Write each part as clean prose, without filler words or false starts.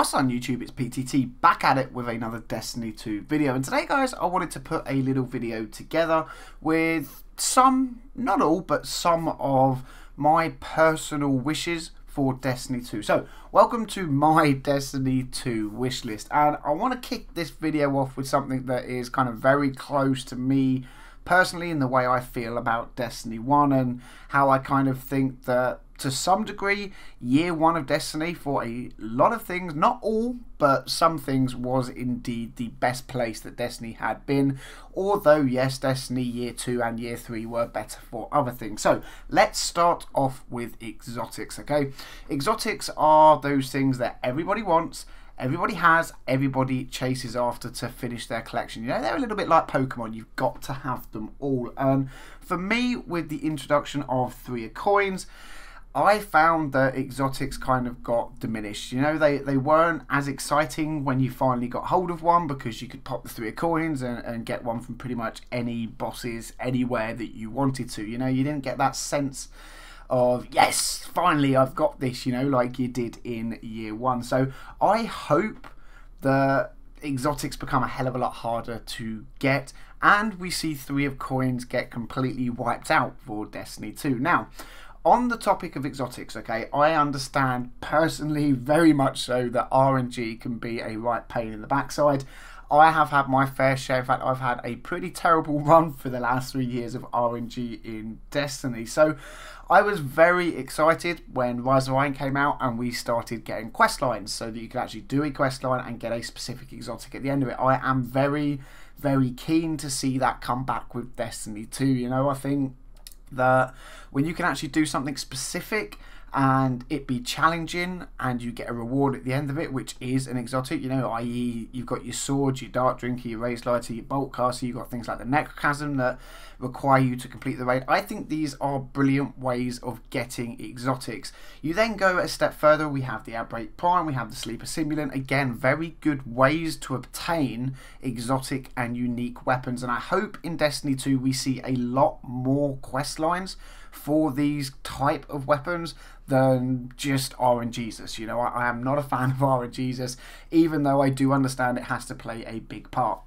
What's on YouTube? It's PTT back at it with another Destiny 2 video, and today guys I wanted to put a little video together with some, not all, but some of my personal wishes for Destiny 2. So welcome to my Destiny 2 wish list, and I want to kick this video off with something that is kind of very close to me personally in the way I feel about Destiny 1 and how I kind of think that to some degree year 1 of Destiny for a lot of things, not all, but some things, was indeed the best place that Destiny had been, although yes, Destiny year 2 and year 3 were better for other things. So let's start off with exotics. Okay, exotics are those things that everybody wants, everybody has, everybody chases after to finish their collection. You know, they're a little bit like Pokemon. You've got to have them all. And for me, with the introduction of 3 coins, I found that exotics kind of got diminished. You know, they weren't as exciting when you finally got hold of one, because you could pop the 3 coins and get one from pretty much any bosses anywhere that you wanted to. You know, you didn't get that sense of, yes, finally I've got this, you know, like you did in year 1. So I hope that exotics become a hell of a lot harder to get, and we see 3 coins get completely wiped out for Destiny 2. Now, on the topic of exotics, okay, I understand personally very much so that RNG can be a right pain in the backside. I have had my fair share. In fact, I've had a pretty terrible run for the last 3 years of RNG in Destiny. So I was very excited when Rise of Iron came out and we started getting quest lines so that you could actually do a quest line and get a specific exotic at the end of it. I am very, very keen to see that come back with Destiny 2. You know, I think that when you can actually do something specific and it be challenging and you get a reward at the end of it, which is an exotic, you know, i.e. you've got your sword, your dark drinker, your raised lighter, your bolt caster, you've got things like the necrochasm that require you to complete the raid. I think these are brilliant ways of getting exotics. You then go a step further, we have the Outbreak Prime, we have the Sleeper Simulant, again very good ways to obtain exotic and unique weapons, and I hope in Destiny 2 we see a lot more quest lines for these type of weapons than just RNGesus. You know, I am not a fan of RNGesus, even though I do understand it has to play a big part.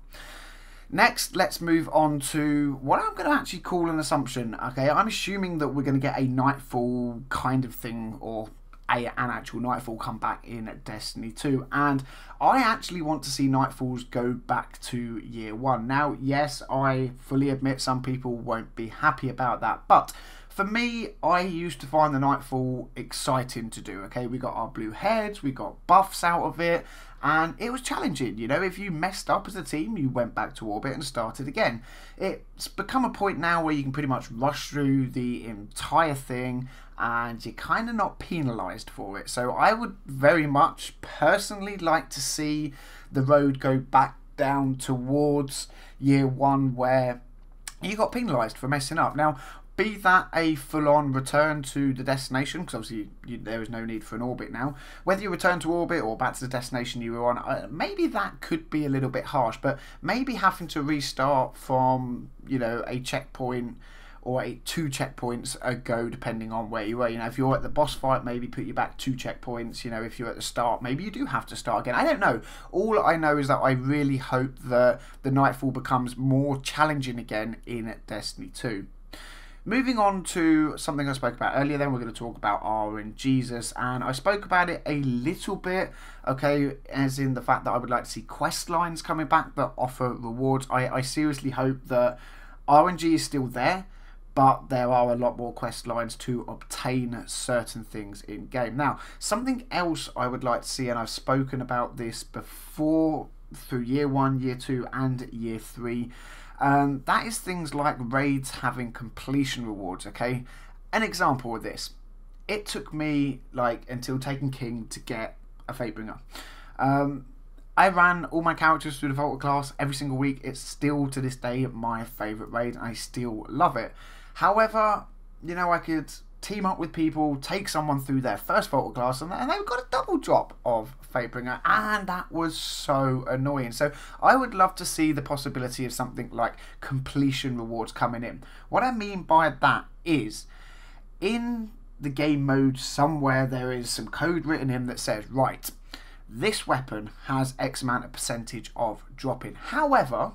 Next, let's move on to what I'm going to actually call an assumption. Okay, I'm assuming that we're going to get a Nightfall kind of thing, or an actual Nightfall come back in Destiny 2, and I actually want to see Nightfalls go back to year 1. Now, yes, I fully admit some people won't be happy about that, but for me, I used to find the Nightfall exciting to do. Okay, we got our blue heads, we got buffs out of it, and it was challenging. You know, if you messed up as a team, you went back to orbit and started again. It's become a point now where you can pretty much rush through the entire thing and you're kind of not penalised for it. So I would very much personally like to see the road go back down towards year 1 where you got penalised for messing up. Now, be that a full-on return to the destination, because obviously there is no need for an orbit now. Whether you return to orbit or back to the destination you were on, maybe that could be a little bit harsh, but maybe having to restart from, you know, a checkpoint or 2 checkpoints ago, depending on where you were. You know, if you're at the boss fight, maybe put you back 2 checkpoints. You know, if you're at the start, maybe you do have to start again. I don't know. All I know is that I really hope that the Nightfall becomes more challenging again in Destiny 2. Moving on to something I spoke about earlier, then we're going to talk about RNGesus, and I spoke about it a little bit, okay, as in the fact that I would like to see quest lines coming back that offer rewards. I seriously hope that RNG is still there, but there are a lot more quest lines to obtain certain things in game. Now, something else I would like to see, and I've spoken about this before through year 1, year 2 and year 3, that is things like raids having completion rewards. Okay, an example of this, it took me like until Taken King to get a Fatebringer. I ran all my characters through the Vaulted class every single week. It's still to this day my favourite raid, and I still love it. However, you know, I could team up with people, take someone through their first Vaulted class, and they've got a double drop of Fatebringer, and that was so annoying. So I would love to see the possibility of something like completion rewards coming in. What I mean by that is, in the game mode somewhere there is some code written in that says, right, this weapon has X amount of percentage of dropping. However,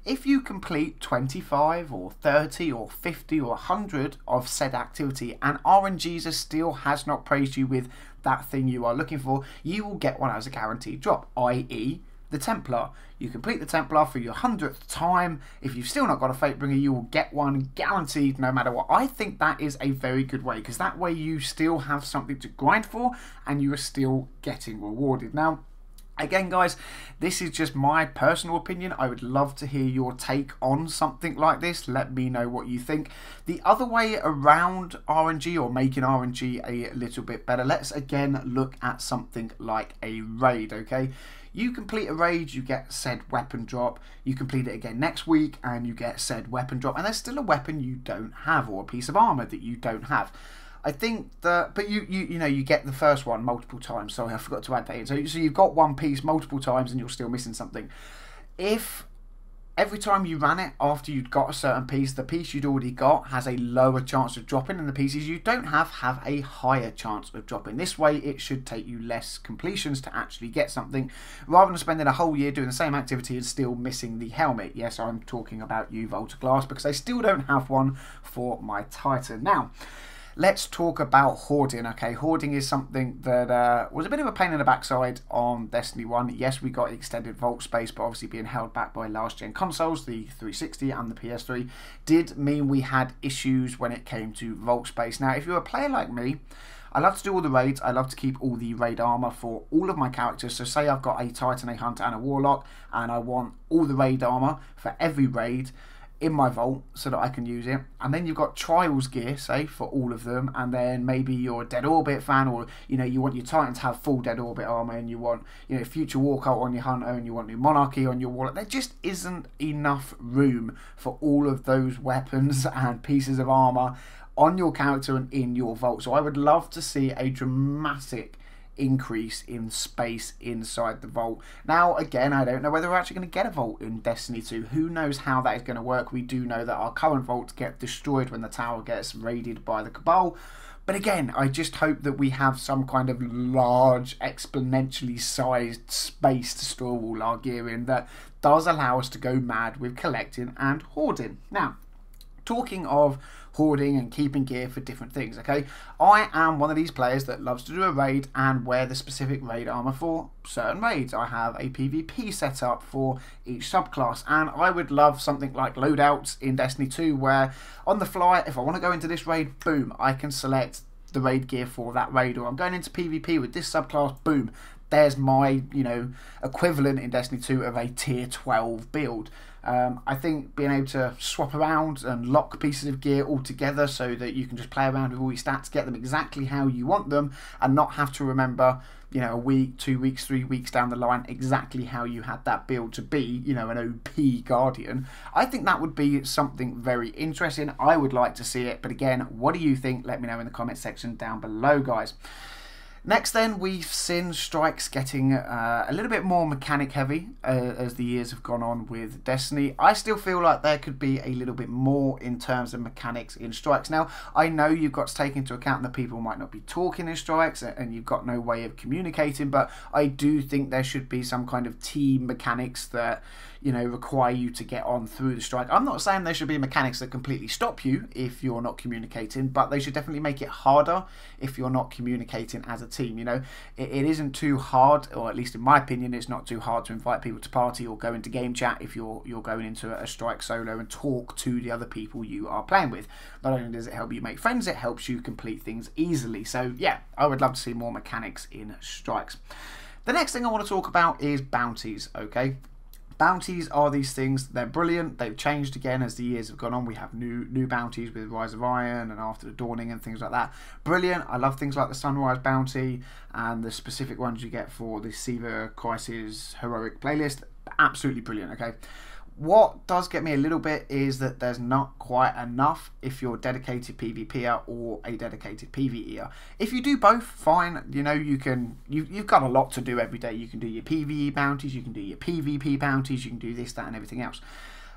if you complete 25 or 30 or 50 or 100 of said activity and RNGesus still has not praised you with that thing you are looking for, you will get one as a guaranteed drop, i.e. the Templar. You complete the Templar for your 100th time. If you've still not got a Fate Bringer, you will get one guaranteed no matter what. I think that is a very good way, because that way you still have something to grind for and you are still getting rewarded. Now, again, guys, this is just my personal opinion. I would love to hear your take on something like this. Let me know what you think. The other way around RNG, or making RNG a little bit better, let's again look at something like a raid, okay? You complete a raid, you get said weapon drop. You complete it again next week and you get said weapon drop. And there's still a weapon you don't have, or a piece of armor that you don't have. I think that, but you know, you get the first one multiple times. Sorry, I forgot to add that in. So you've got one piece multiple times and you're still missing something. If every time you ran it after you'd got a certain piece, the piece you'd already got has a lower chance of dropping, and the pieces you don't have a higher chance of dropping. This way it should take you less completions to actually get something, rather than spending a whole year doing the same activity and still missing the helmet. Yes, I'm talking about you, Volta Glass, because I still don't have one for my Titan. Now, let's talk about hoarding. Okay, hoarding is something that was a bit of a pain in the backside on Destiny 1. Yes, we got extended vault space, but obviously being held back by last gen consoles, the 360 and the PS3, did mean we had issues when it came to vault space. Now, if you're a player like me, I love to do all the raids. I love to keep all the raid armor for all of my characters. So say I've got a Titan, a Hunter and a Warlock, and I want all the raid armor for every raid in my vault so that I can use it. And then you've got Trials gear, say, for all of them, and then maybe you're a Dead Orbit fan, or you know, you want your Titan to have full Dead Orbit armor, and you want, you know, Future Walkout on your Hunter, and you want New Monarchy on your Warlock. There just isn't enough room for all of those weapons and pieces of armor on your character and in your vault. So I would love to see a dramatic increase in space inside the vault. Now, again, I don't know whether we're actually going to get a vault in Destiny 2. Who knows how that is going to work. We do know that our current vaults get destroyed when the tower gets raided by the Cabal. But again, I just hope that we have some kind of large, exponentially sized space to store all our gear in that does allow us to go mad with collecting and hoarding. Now, talking of hoarding and keeping gear for different things, okay, I am one of these players that loves to do a raid and wear the specific raid armor for certain raids. I have a PvP setup for each subclass, and I would love something like loadouts in Destiny 2 where on the fly, if I want to go into this raid, boom, I can select the raid gear for that raid. Or I'm going into PvP with this subclass, boom, there's my, you know, equivalent in Destiny 2 of a tier 12 build. I think being able to swap around and lock pieces of gear all together so that you can just play around with all your stats, get them exactly how you want them, and not have to remember, you know, a week, 2 weeks, 3 weeks down the line exactly how you had that build to be, you know, an OP Guardian. I think that would be something very interesting. I would like to see it, but again, what do you think? Let me know in the comment section down below, guys. Next then, we've seen strikes getting a little bit more mechanic heavy as the years have gone on with Destiny. I still feel like there could be a little bit more in terms of mechanics in strikes. Now, I know you've got to take into account that people might not be talking in strikes and you've got no way of communicating, but I do think there should be some kind of team mechanics that, you know, require you to get on through the strike. I'm not saying there should be mechanics that completely stop you if you're not communicating, but they should definitely make it harder if you're not communicating as a team. You know, it isn't too hard, or at least in my opinion, it's not too hard to invite people to party or go into game chat if you're going into a strike solo and talk to the other people you are playing with. Not only does it help you make friends, it helps you complete things easily. So yeah, I would love to see more mechanics in strikes. The next thing I want to talk about is bounties, okay? Bounties are these things, they're brilliant, they've changed again as the years have gone on. We have new bounties with Rise of Iron and After the Dawning and things like that. Brilliant. I love things like the Sunrise bounty and the specific ones you get for the Siva Crisis Heroic playlist. Absolutely brilliant, okay? What does get me a little bit is that there's not quite enough if you're a dedicated PvPer or a dedicated PvEer. If you do both, fine. You know, you've got a lot to do every day. You can do your PvE bounties, you can do your PvP bounties, you can do this, that and everything else.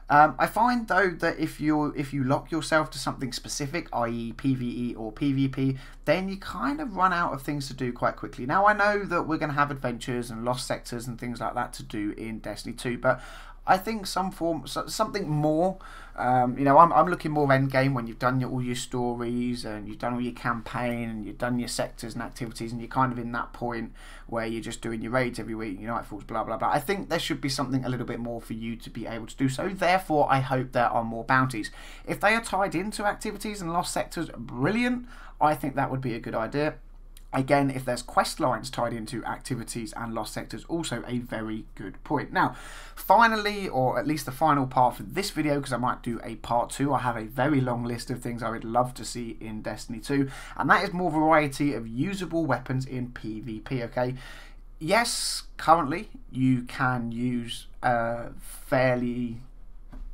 I find though that if you lock yourself to something specific, i.e. PvE or PvP, then you kind of run out of things to do quite quickly. Now I know that we're going to have adventures and lost sectors and things like that to do in Destiny 2, but I think something more. You know, I'm looking more end game when you've done all your stories and you've done all your campaign and you've done your sectors and activities, and you're kind of in that point where you're just doing your raids every week, your nightfalls, blah blah blah. I think there should be something a little bit more for you to be able to do so. Therefore, I hope there are more bounties. If they are tied into activities and lost sectors, brilliant. I think that would be a good idea. Again, if there's quest lines tied into activities and lost sectors, also a very good point. Now, finally, or at least the final part for this video, because I might do a part 2, I have a very long list of things I would love to see in Destiny 2, and that is more variety of usable weapons in PvP, okay? Yes, currently, you can use a fairly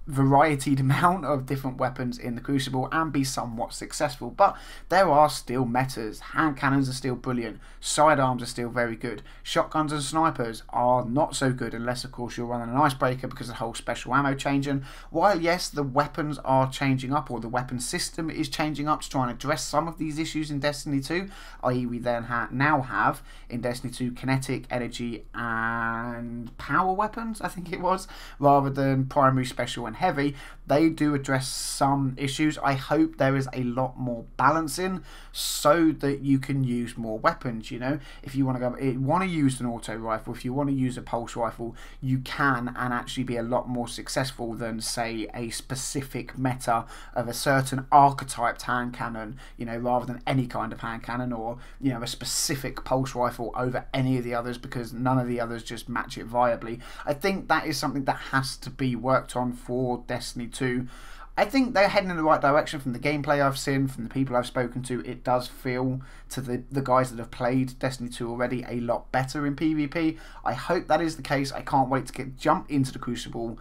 varied amount of different weapons in the Crucible and be somewhat successful, but there are still metas. Hand cannons are still brilliant, sidearms are still very good, shotguns and snipers are not so good unless of course you're running an icebreaker because of the whole special ammo changing. While yes, the weapons are changing up, or the weapon system is changing up to try and address some of these issues in Destiny 2, i.e. we then now have in Destiny 2 kinetic, energy and power weapons, I think it was, rather than primary, special and heavy. They do address some issues. I hope there is a lot more balancing so that you can use more weapons. You know, if you want to use an auto rifle, if you want to use a pulse rifle, you can, and actually be a lot more successful than say a specific meta of a certain archetyped hand cannon, you know, rather than any kind of hand cannon, or you know, a specific pulse rifle over any of the others because none of the others just match it viably. I think that is something that has to be worked on for Destiny 2. I think they're heading in the right direction from the gameplay I've seen, from the people I've spoken to. It does feel to the guys that have played Destiny 2 already a lot better in PvP. I hope that is the case. I can't wait to jump into the Crucible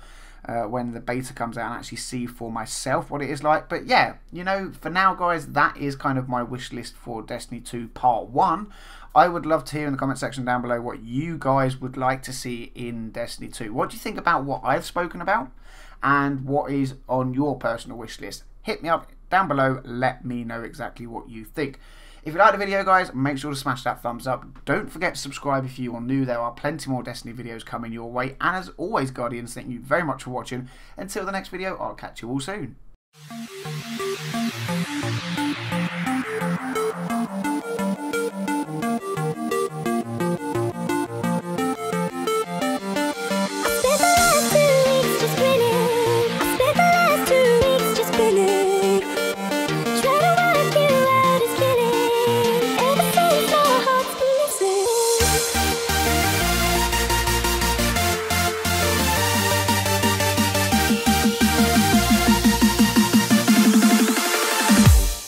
when the beta comes out and actually see for myself what it is like. But yeah, you know, for now guys, that is kind of my wish list for Destiny 2 Part 1. I would love to hear in the comment section down below what you guys would like to see in Destiny 2. What do you think about what I've spoken about? And what is on your personal wish list? Hit me up down below, let me know exactly what you think. If you like the video guys, make sure to smash that thumbs up. Don't forget to subscribe if you are new. There are plenty more Destiny videos coming your way. And as always Guardians, thank you very much for watching. Until the next video, I'll catch you all soon.